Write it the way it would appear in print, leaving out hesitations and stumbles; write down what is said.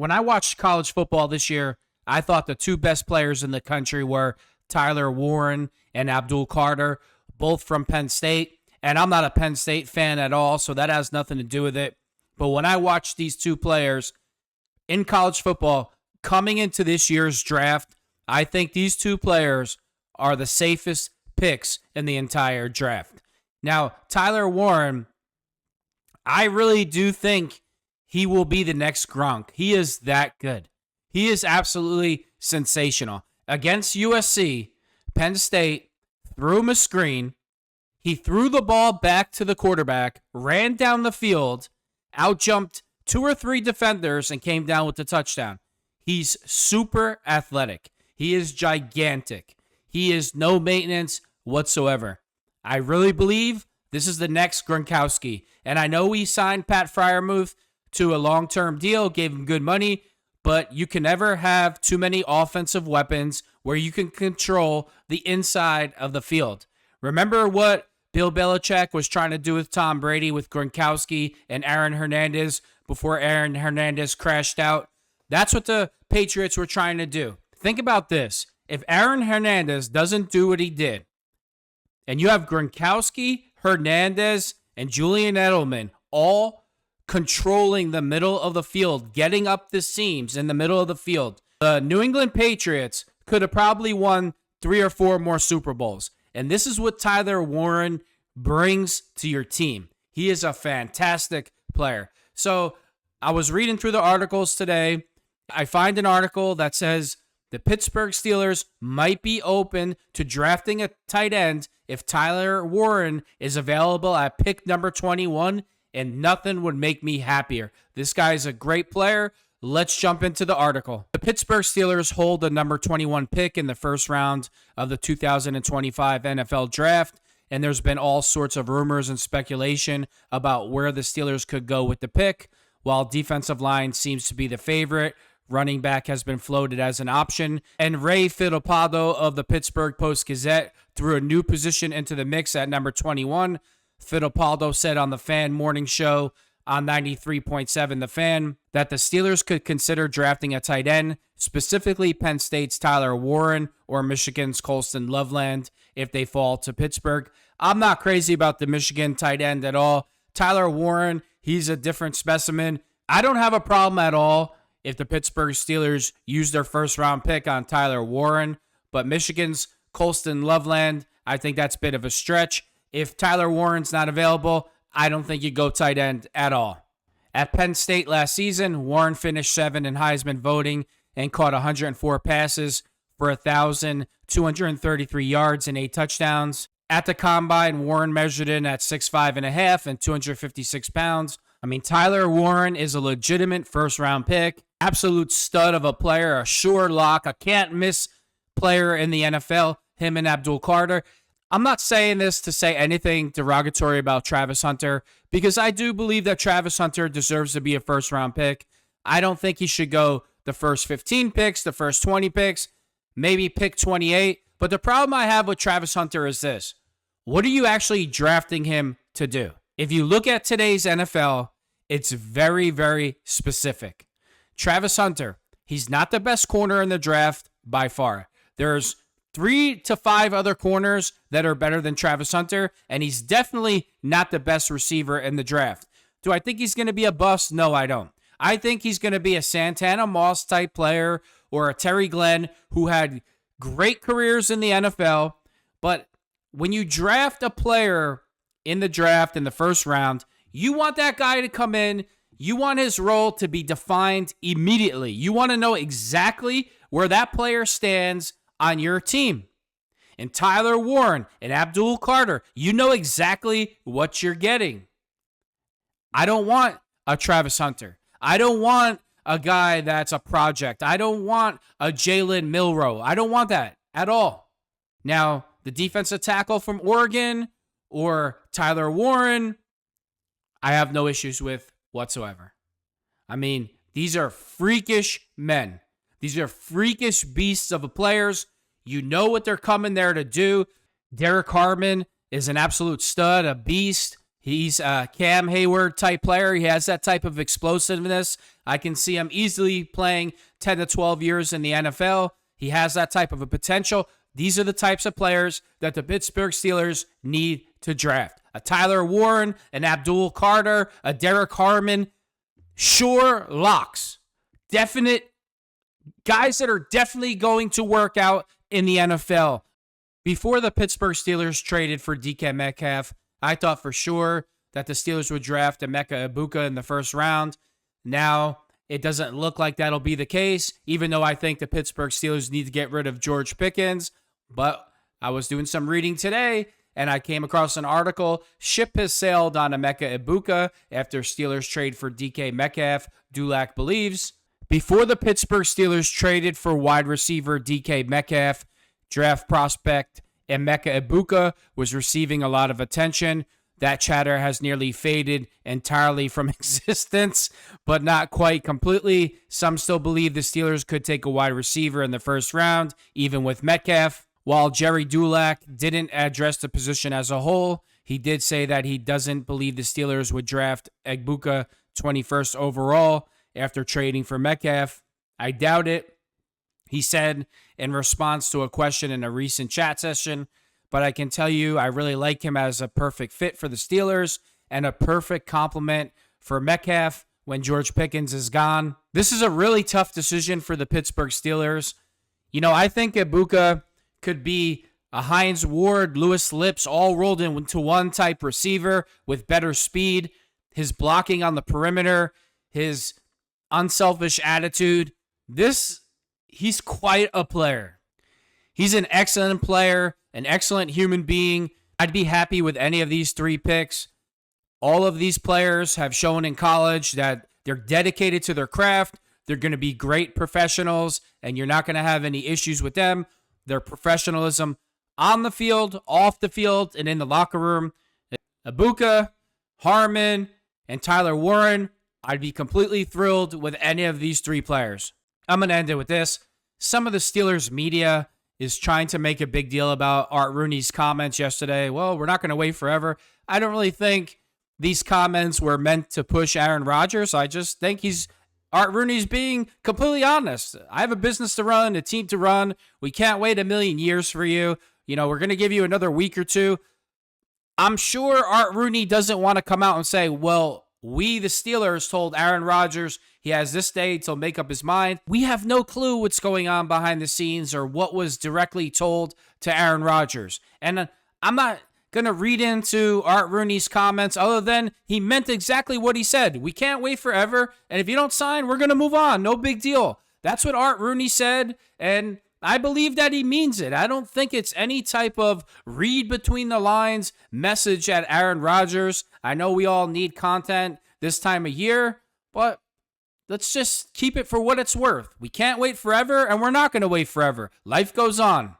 when I watched college football this year, I thought the two best players in the country were Tyler Warren and Abdul Carter, both from Penn State. And I'm not a Penn State fan at all, so that has nothing to do with it. But when I watched these two players in college football coming into this year's draft, I think these two players are the safest picks in the entire draft. Now, Tyler Warren, I really do think he will be the next Gronk. He is that good. He is absolutely sensational. Against USC, Penn State threw him a screen. He threw the ball back to the quarterback, ran down the field, outjumped 2 or 3 defenders, and came down with the touchdown. He's super athletic. He is gigantic. He is no maintenance whatsoever. I really believe this is the next Gronkowski. And I know we signed Pat Freiermuth to a long-term deal, gave him good money, but you can never have too many offensive weapons where you can control the inside of the field. Remember what Bill Belichick was trying to do with Tom Brady with Gronkowski and Aaron Hernandez before Aaron Hernandez crashed out? That's what the Patriots were trying to do. Think about this. If Aaron Hernandez doesn't do what he did, and you have Gronkowski, Hernandez, and Julian Edelman all controlling the middle of the field, getting up the seams in the middle of the field, the New England Patriots could have probably won 3 or 4 more Super Bowls. And this is what Tyler Warren brings to your team. He is a fantastic player. So I was reading through the articles today. I find an article that says the Pittsburgh Steelers might be open to drafting a tight end if Tyler Warren is available at pick number 21, and nothing would make me happier. This guy is a great player. Let's jump into the article. The Pittsburgh Steelers hold the number 21 pick in the first round of the 2025 NFL Draft, and there's been all sorts of rumors and speculation about where the Steelers could go with the pick. While defensive line seems to be the favorite, running back has been floated as an option, and Ray Fittipaldo of the Pittsburgh Post-Gazette threw a new position into the mix at number 21. Fittipaldo said on the Fan Morning Show on 93.7 The Fan that the Steelers could consider drafting a tight end, specifically Penn State's Tyler Warren or Michigan's Colston Loveland if they fall to Pittsburgh. I'm not crazy about the Michigan tight end at all. Tyler Warren, he's a different specimen. I don't have a problem at all if the Pittsburgh Steelers use their first round pick on Tyler Warren, but Michigan's Colston Loveland, I think that's a bit of a stretch. If Tyler Warren's not available, I don't think you go tight end at all. At Penn State last season, Warren finished 7th in Heisman voting and caught 104 passes for 1,233 yards and 8 touchdowns. At the Combine, Warren measured in at 6'5.5" and 256 pounds. I mean, Tyler Warren is a legitimate first-round pick, absolute stud of a player, a sure lock, a can't-miss player in the NFL, him and Abdul Carter. I'm not saying this to say anything derogatory about Travis Hunter, because I do believe that Travis Hunter deserves to be a first-round pick. I don't think he should go the first 15 picks, the first 20 picks, maybe pick 28. But the problem I have with Travis Hunter is this. What are you actually drafting him to do? If you look at today's NFL, it's very, very specific. Travis Hunter, he's not the best corner in the draft by far. There's 3 to 5 other corners that are better than Travis Hunter, and he's definitely not the best receiver in the draft. Do I think he's going to be a bust? No, I don't. I think he's going to be a Santana Moss type player or a Terry Glenn who had great careers in the NFL, but when you draft a player in the draft in the first round, you want that guy to come in. You want his role to be defined immediately. You want to know exactly where that player stands on your team. And Tyler Warren and Abdul Carter, you know exactly what you're getting. I don't want a Travis Hunter. I don't want a guy that's a project. I don't want a Jalen Milroe. I don't want that at all. Now, the defensive tackle from Oregon or Tyler Warren, I have no issues with whatsoever. I mean, these are freakish men. These are freakish beasts of players. You know what they're coming there to do. Derek Harmon is an absolute stud, a beast. He's a Cam Hayward type player. He has that type of explosiveness. I can see him easily playing 10 to 12 years in the NFL. He has that type of a potential. These are the types of players that the Pittsburgh Steelers need to draft. A Tyler Warren, an Abdul Carter, a Derek Harmon. Sure locks. Definite guys that are definitely going to work out in the NFL. Before the Pittsburgh Steelers traded for DK Metcalf, I thought for sure that the Steelers would draft Emeka Egbuka in the first round. Now, it doesn't look like that'll be the case, even though I think the Pittsburgh Steelers need to get rid of George Pickens. But I was doing some reading today, and I came across an article. Ship has sailed on Emeka Egbuka after Steelers trade for DK Metcalf, Dulac believes. Before the Pittsburgh Steelers traded for wide receiver DK Metcalf, draft prospect Emeka Egbuka was receiving a lot of attention. That chatter has nearly faded entirely from existence, but not quite completely. Some still believe the Steelers could take a wide receiver in the first round, even with Metcalf. While Jerry Dulac didn't address the position as a whole, he did say that he doesn't believe the Steelers would draft Egbuka 21st overall after trading for Metcalf. I doubt it, he said in response to a question in a recent chat session, but I can tell you I really like him as a perfect fit for the Steelers and a perfect complement for Metcalf when George Pickens is gone. This is a really tough decision for the Pittsburgh Steelers. You know, I think Egbuka could be a Hines Ward, Lewis Lips, all rolled into one type receiver with better speed, his blocking on the perimeter, his unselfish attitude. He's quite a player. He's an excellent player, an excellent human being. I'd be happy with any of these three picks. All of these players have shown in college that they're dedicated to their craft. They're going to be great professionals, and you're not going to have any issues with them. Their professionalism on the field, off the field, and in the locker room. Egbuka, Harmon, and Tyler Warren, I'd be completely thrilled with any of these three players. I'm going to end it with this. Some of the Steelers media is trying to make a big deal about Art Rooney's comments yesterday. Well, we're not going to wait forever. I don't really think these comments were meant to push Aaron Rodgers. I just think Art Rooney's being completely honest. I have a business to run, a team to run. We can't wait a million years for you. You know, we're going to give you another week or two. I'm sure Art Rooney doesn't want to come out and say, well, we, the Steelers, told Aaron Rodgers he has this day to make up his mind. We have no clue what's going on behind the scenes or what was directly told to Aaron Rodgers. And I'm not going to read into Art Rooney's comments other than he meant exactly what he said. We can't wait forever, and if you don't sign, we're going to move on. No big deal. That's what Art Rooney said, and I believe that he means it. I don't think it's any type of read between the lines message at Aaron Rodgers. I know we all need content this time of year, but let's just keep it for what it's worth. We can't wait forever, and we're not going to wait forever. Life goes on.